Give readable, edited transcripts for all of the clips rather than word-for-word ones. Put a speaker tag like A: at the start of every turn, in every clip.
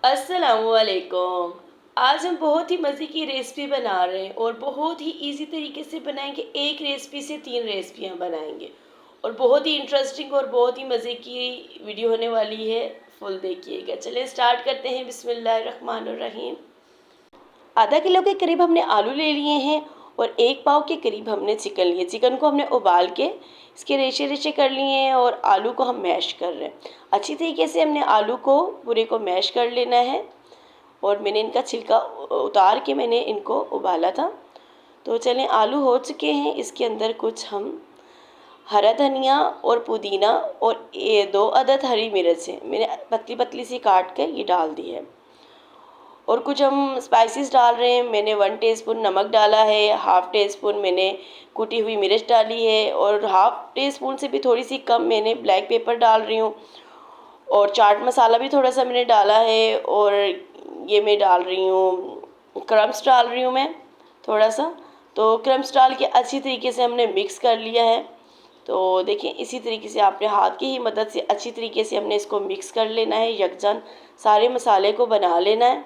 A: अस्सलामुअलैकुम। आज हम बहुत ही मज़े की रेसिपी बना रहे हैं और बहुत ही इजी तरीके से बनाएंगे। एक रेसिपी से 3 रेसिपियां बनाएंगे और बहुत ही इंटरेस्टिंग और बहुत ही मज़े की वीडियो होने वाली है। फुल देखिएगा। चलिए स्टार्ट करते हैं। बिस्मिल्लाहिर्रहमानिर्रहीम। आधा किलो के करीब हमने आलू ले लिए हैं और 1 पाव के करीब हमने चिकन लिए। चिकन को हमने उबाल के इसके रेशे रेशे कर लिए हैं और आलू को हम मैश कर रहे हैं। अच्छी तरीके से हमने आलू को पूरे को मैश कर लेना है और मैंने इनका छिलका उतार के मैंने इनको उबाला था। तो चलें, आलू हो चुके हैं। इसके अंदर कुछ हम हरा धनिया और पुदीना और ये 2 अदद हरी मिर्च है, मैंने पतली पतली सी काट कर ये डाल दी है। और कुछ हम स्पाइसेस डाल रहे हैं। मैंने 1 टीस्पून नमक डाला है, हाफ़ टी स्पून मैंने कुटी हुई मिर्च डाली है और हाफ़ टी स्पून से भी थोड़ी सी कम मैंने ब्लैक पेपर डाल रही हूँ। और चाट मसाला भी थोड़ा सा मैंने डाला है और ये मैं डाल रही हूँ क्रम्स डाल रही हूँ मैं थोड़ा सा। तो क्रम्स डाल के अच्छी तरीके से हमने मिक्स कर लिया है। तो देखिए, इसी तरीके से आपने हाथ की ही मदद से अच्छी तरीके से हमने इसको मिक्स कर लेना है। यकजान सारे मसाले को बना लेना है।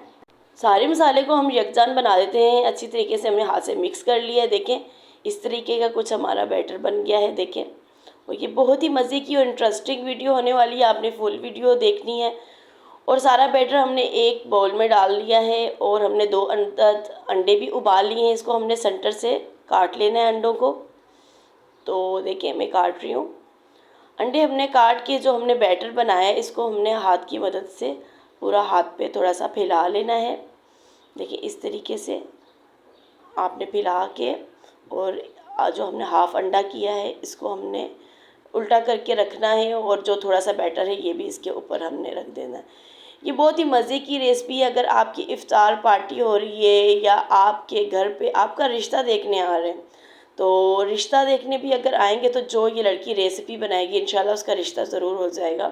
A: सारे मसाले को हम यकजान बना देते हैं। अच्छी तरीके से हमने हाथ से मिक्स कर लिया है। देखें, इस तरीके का कुछ हमारा बैटर बन गया है। देखें, और ये बहुत ही मज़े की और इंटरेस्टिंग वीडियो होने वाली है। आपने फुल वीडियो देखनी है। और सारा बैटर हमने एक बाउल में डाल लिया है और हमने 2 अंडे भी उबाल लिए हैं। इसको हमने सेंटर से काट लेना है अंडों को। तो देखिए, मैं काट रही हूँ। अंडे हमने काट के जो हमने बैटर बनाया है इसको हमने हाथ की मदद से पूरा हाथ पे थोड़ा सा फैला लेना है। देखिए, इस तरीके से आपने फैला के और जो हमने हाफ़ अंडा किया है इसको हमने उल्टा करके रखना है और जो थोड़ा सा बैटर है ये भी इसके ऊपर हमने रख देना है। ये बहुत ही मज़े की रेसिपी है। अगर आपकी इफ्तार पार्टी हो रही है या आपके घर पे आपका रिश्ता देखने आ रहे हैं, तो रिश्ता देखने भी अगर आएंगे तो जो ये लड़की रेसिपी बनाएगी इंशाल्लाह उसका रिश्ता ज़रूर हो जाएगा।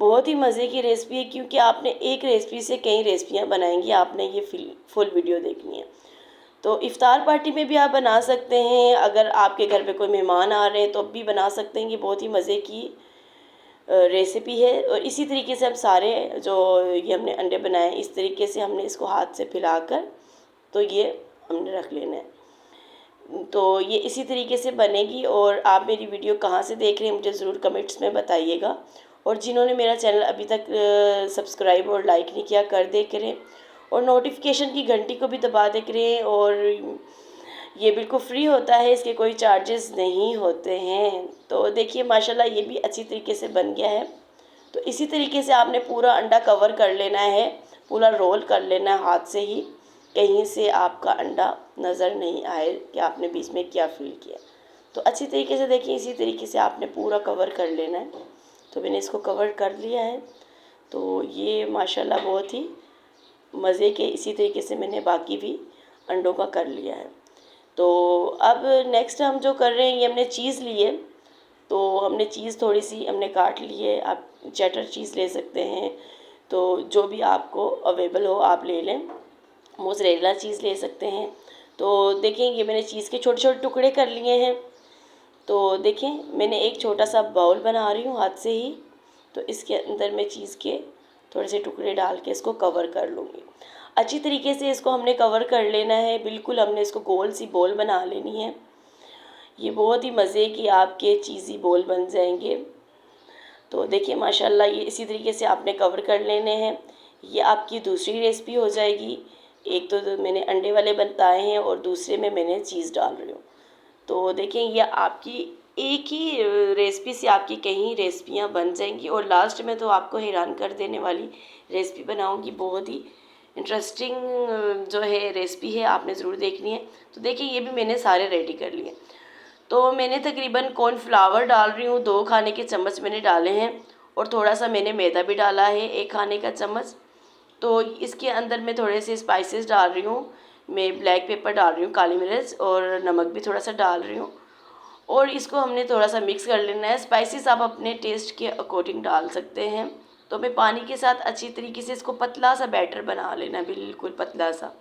A: बहुत ही मज़े की रेसिपी है क्योंकि आपने एक रेसिपी से कई रेसिपियाँ बनाएंगी। आपने ये फुल वीडियो देखनी है। तो इफ्तार पार्टी में भी आप बना सकते हैं। अगर आपके घर पे कोई मेहमान आ रहे हैं तो भी बना सकते हैं। ये बहुत ही मज़े की रेसिपी है। और इसी तरीके से हम सारे जो ये हमने अंडे बनाए इस तरीके से हमने इसको हाथ से फैलाकर तो ये हमने रख लेना है। तो ये इसी तरीके से बनेगी। और आप मेरी वीडियो कहाँ से देख रहे हैं मुझे ज़रूर कमेंट्स में बताइएगा। और जिन्होंने मेरा चैनल अभी तक सब्सक्राइब और लाइक नहीं किया कर दे करें और नोटिफिकेशन की घंटी को भी दबा दे करें। और ये बिल्कुल फ्री होता है, इसके कोई चार्जेस नहीं होते हैं। तो देखिए, माशाल्लाह ये भी अच्छी तरीके से बन गया है। तो इसी तरीके से आपने पूरा अंडा कवर कर लेना है, पूरा रोल कर लेना है हाथ से ही, कहीं से आपका अंडा नज़र नहीं आए कि आपने बीच में क्या फिल किया। तो अच्छी तरीके से देखिए, इसी तरीके से आपने पूरा कवर कर लेना है। तो मैंने इसको कवर कर लिया है। तो ये माशाल्लाह बहुत ही मज़े के इसी तरीके से मैंने बाकी भी अंडों का कर लिया है। तो अब नेक्स्ट हम जो कर रहे हैं, ये हमने चीज़ ली है। तो हमने चीज़ थोड़ी सी हमने काट ली है। आप चेडर चीज़ ले सकते हैं, तो जो भी आपको अवेलेबल हो आप ले लें। मोज़रेला चीज़ ले सकते हैं। तो देखें, ये मैंने चीज़ के छोटे छोटे टुकड़े कर लिए हैं। तो देखें, मैंने एक छोटा सा बाउल बना रही हूँ हाथ से ही। तो इसके अंदर मैं चीज़ के थोड़े से टुकड़े डाल के इसको कवर कर लूँगी। अच्छी तरीके से इसको हमने कवर कर लेना है। बिल्कुल हमने इसको गोल सी बॉल बना लेनी है। ये बहुत ही मज़े की आपके चीज़ी बॉल बन जाएंगे। तो देखिए, माशाल्लाह ये इसी तरीके से आपने कवर कर लेने हैं। ये आपकी दूसरी रेसिपी हो जाएगी। एक तो मैंने अंडे वाले बताए हैं और दूसरे में मैंने चीज़ डाल रही हूँ। तो देखें, ये आपकी एक ही रेसिपी से आपकी कई रेसिपियाँ बन जाएंगी। और लास्ट में तो आपको हैरान कर देने वाली रेसिपी बनाऊँगी। बहुत ही इंटरेस्टिंग जो है रेसिपी है, आपने ज़रूर देखनी है। तो देखिए, ये भी मैंने सारे रेडी कर लिए। तो मैंने तकरीबन कॉर्नफ्लावर डाल रही हूँ, 2 खाने के चम्मच मैंने डाले हैं। और थोड़ा सा मैंने मैदा भी डाला है, 1 खाने का चम्मच। तो इसके अंदर मैं थोड़े से स्पाइसेस डाल रही हूँ। मैं ब्लैक पेपर डाल रही हूँ, काली मिर्च, और नमक भी थोड़ा सा डाल रही हूँ। और इसको हमने थोड़ा सा मिक्स कर लेना है। स्पाइसेस आप अपने टेस्ट के अकॉर्डिंग डाल सकते हैं। तो मैं पानी के साथ अच्छी तरीके से इसको पतला सा बैटर बना लेना है, बिल्कुल पतला सा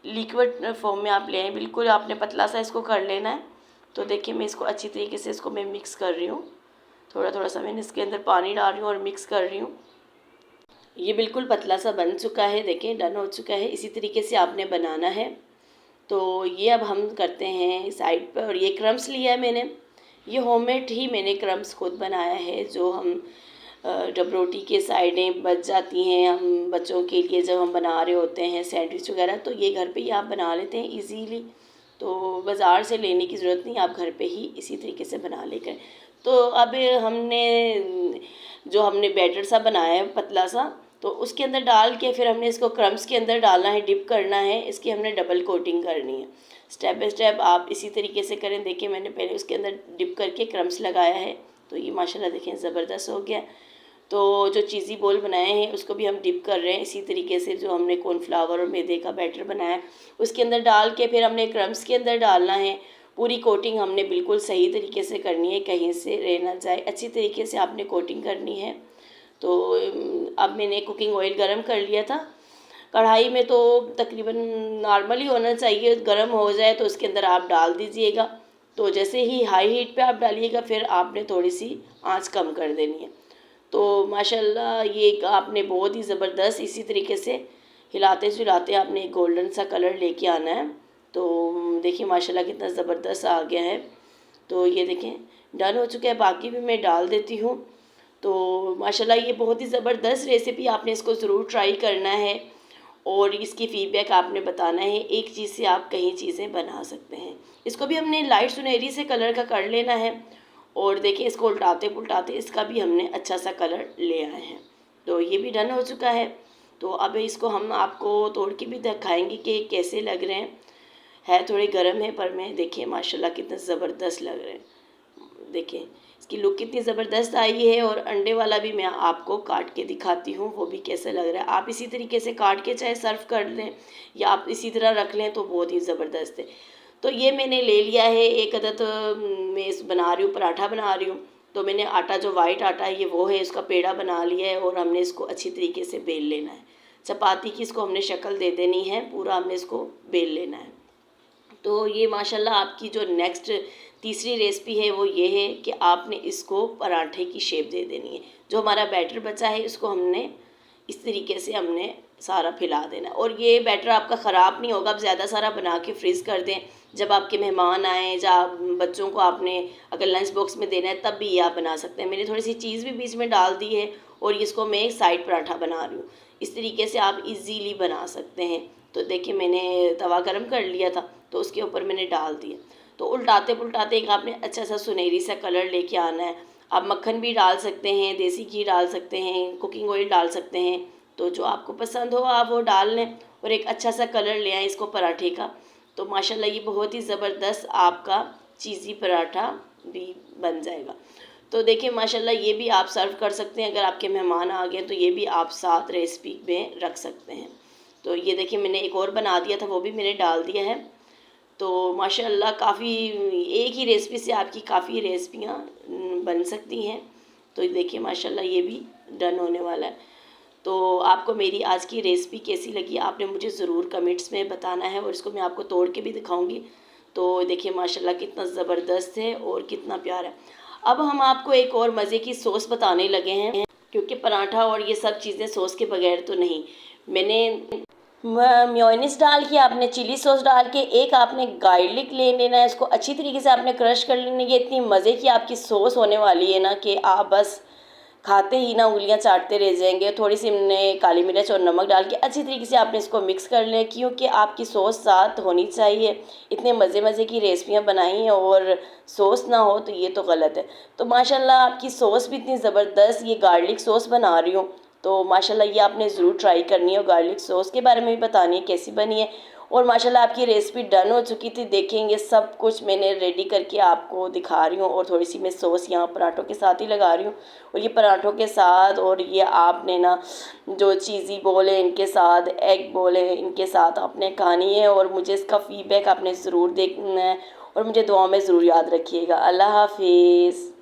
A: लिक्विड फॉर्म में आप लें। बिल्कुल आपने पतला सा इसको कर लेना है। तो देखिए, मैं इसको अच्छी तरीके से इसको मैं मिक्स कर रही हूँ। थोड़ा थोड़ा सा मैंने इसके अंदर पानी डाल रही हूँ और मिक्स कर रही हूँ। ये बिल्कुल पतला सा बन चुका है, देखें डन हो चुका है। इसी तरीके से आपने बनाना है। तो ये अब हम करते हैं साइड पर। और ये क्रम्स लिया है मैंने, ये होममेड ही मैंने क्रम्स खुद बनाया है, जो हम जब रोटी के साइडें बच जाती हैं हम बच्चों के लिए जब हम बना रहे होते हैं सैंडविच वगैरह, तो ये घर पे ही आप बना लेते हैं इजीली। तो बाज़ार से लेने की ज़रूरत नहीं, आप घर पे ही इसी तरीके से बना लेकर। तो अब हमने बैटर सा बनाया है पतला सा, तो उसके अंदर डाल के फिर हमने इसको क्रम्स के अंदर डालना है, डिप करना है, इसकी हमने डबल कोटिंग करनी है। स्टेप बाय स्टेप आप इसी तरीके से करें। देखिए मैंने पहले उसके अंदर डिप करके क्रम्स लगाया है, तो ये माशाल्लाह देखें ज़बरदस्त हो गया। तो जो चीज़ी बॉल बनाए हैं उसको भी हम डिप कर रहे हैं इसी तरीके से। जो हमने कॉर्नफ्लावर और मैदे का बैटर बनाया है उसके अंदर डाल के फिर हमने क्रम्स के अंदर डालना है। पूरी कोटिंग हमने बिल्कुल सही तरीके से करनी है, कहीं से रह ना जाए, अच्छी तरीके से आपने कोटिंग करनी है। तो अब मैंने कुकिंग ऑयल गरम कर लिया था कढ़ाई में, तो तकरीबन नॉर्मल ही होना चाहिए, गरम हो जाए तो उसके अंदर आप डाल दीजिएगा। तो जैसे ही हाई हीट पे आप डालिएगा फिर आपने थोड़ी सी आंच कम कर देनी है। तो माशाल्लाह ये आपने बहुत ही ज़बरदस्त इसी तरीके से हिलाते झुलाते आपने एक गोल्डन सा कलर लेके आना है। तो देखिए माशाल्लाह कितना ज़बरदस्त आ गया है। तो ये देखें डन हो चुका है, बाकी भी मैं डाल देती हूँ। तो माशाल्लाह ये बहुत ही ज़बरदस्त रेसिपी, आपने इसको ज़रूर ट्राई करना है और इसकी फ़ीडबैक आपने बताना है। एक चीज़ से आप कई चीज़ें बना सकते हैं। इसको भी हमने लाइट सुनहरी से कलर का कर लेना है। और देखिए इसको उल्टाते पुल्टाते इसका भी हमने अच्छा सा कलर ले आए हैं। तो ये भी डन हो चुका है। तो अब इसको हम आपको तोड़ के भी दिखाएंगे कि कैसे लग रहे हैं। है थोड़े गर्म है पर मैं देखिए माशाल्लाह कितना ज़बरदस्त लग रहे हैं। देखिए इसकी लुक कितनी ज़बरदस्त आई है। और अंडे वाला भी मैं आपको काट के दिखाती हूँ वो भी कैसा लग रहा है। आप इसी तरीके से काट के चाहे सर्व कर लें या आप इसी तरह रख लें तो बहुत ही ज़बरदस्त है। तो ये मैंने ले लिया है एक अदद, मैं इस बना रही हूँ पराठा बना रही हूँ। तो मैंने आटा जो वाइट आटा है ये वो है, इसका पेड़ा बना लिया है और हमने इसको अच्छी तरीके से बेल लेना है। चपाती की इसको हमने शक्ल दे देनी है, पूरा हमने इसको बेल लेना है। तो ये माशाल्लाह आपकी जो नेक्स्ट तीसरी रेसिपी है वो ये है कि आपने इसको पराठे की शेप दे देनी है। जो हमारा बैटर बचा है इसको हमने इस तरीके से हमने सारा फैला देना। और ये बैटर आपका ख़राब नहीं होगा, आप ज़्यादा सारा बना के फ्रीज़ कर दें। जब आपके मेहमान आएँ या बच्चों को आपने अगर लंच बॉक्स में देना है तब भी ये आप बना सकते हैं। मैंने थोड़ी सी चीज़ भी बीच में डाल दी है और इसको मैं एक साइड पराठा बना रही हूँ। इस तरीके से आप इजीली बना सकते हैं। तो देखिए मैंने तवा गरम कर लिया था तो उसके ऊपर मैंने डाल दिया। तो उल्टाते पुल्टाते एक आपने अच्छा सा सुनहरी सा कलर लेके आना है। आप मक्खन भी डाल सकते हैं, देसी घी डाल सकते हैं, कुकिंग ऑयल डाल सकते हैं। तो जो आपको पसंद हो आप वो डाल लें और एक अच्छा सा कलर ले आएँ इसको पराठे का। तो माशाल्लाह ये बहुत ही ज़बरदस्त आपका चीज़ी पराठा भी बन जाएगा। तो देखिए माशाल्लाह ये भी आप सर्व कर सकते हैं। अगर आपके मेहमान आ गए तो ये भी आप साथ रेसिपी में रख सकते हैं। तो ये देखिए मैंने एक और बना दिया था वो भी मैंने डाल दिया है। तो माशाल्लाह काफ़ी एक ही रेसिपी से आपकी काफ़ी रेसिपियाँ बन सकती हैं। तो देखिए माशाल्लाह ये भी डन होने वाला है। तो आपको मेरी आज की रेसिपी कैसी लगी आपने मुझे ज़रूर कमेंट्स में बताना है और इसको मैं आपको तोड़ के भी दिखाऊंगी। तो देखिए माशाल्लाह कितना ज़बरदस्त है और कितना प्यारा है। अब हम आपको एक और मज़े की सॉस बताने लगे हैं, क्योंकि पराठा और ये सब चीज़ें सॉस के बगैर तो नहीं। मैंने मेयोनीज डाल के आपने चिली सॉस डाल के एक आपने गार्लिक ले लेना है, इसको अच्छी तरीके से आपने क्रश कर लेना है। ये इतनी मज़े की आपकी सॉस होने वाली है ना कि आप बस खाते ही ना उंगलियां चाटते रह जाएंगे। थोड़ी सी हमने काली मिर्च और नमक डाल के अच्छी तरीके से आपने इसको मिक्स कर लें, क्योंकि आपकी सॉस साथ होनी चाहिए। इतने मज़े मज़े की रेसिपियाँ बनाई हैं और सॉस ना हो तो ये तो गलत है। तो माशाल्लाह आपकी सॉस भी इतनी ज़बरदस्त, ये गार्लिक सॉस बना रही हूँ तो माशाल्लाह ये आपने ज़रूर ट्राई करनी है और गार्लिक सॉस के बारे में भी बतानी है कैसी बनी है। और माशाल्लाह आपकी रेसिपी डन हो चुकी थी। देखेंगे सब कुछ मैंने रेडी करके आपको दिखा रही हूँ और थोड़ी सी मैं सॉस यहाँ पराठों के साथ ही लगा रही हूँ। और ये पराठों के साथ और ये आपने ना जो चीज़ी बॉल है इनके साथ, एग बॉल है इनके साथ आपने खानी है। और मुझे इसका फीडबैक आपने ज़रूर देखना है और मुझे दुआ में ज़रूर याद रखिएगा। अल्लाह हाफिज़।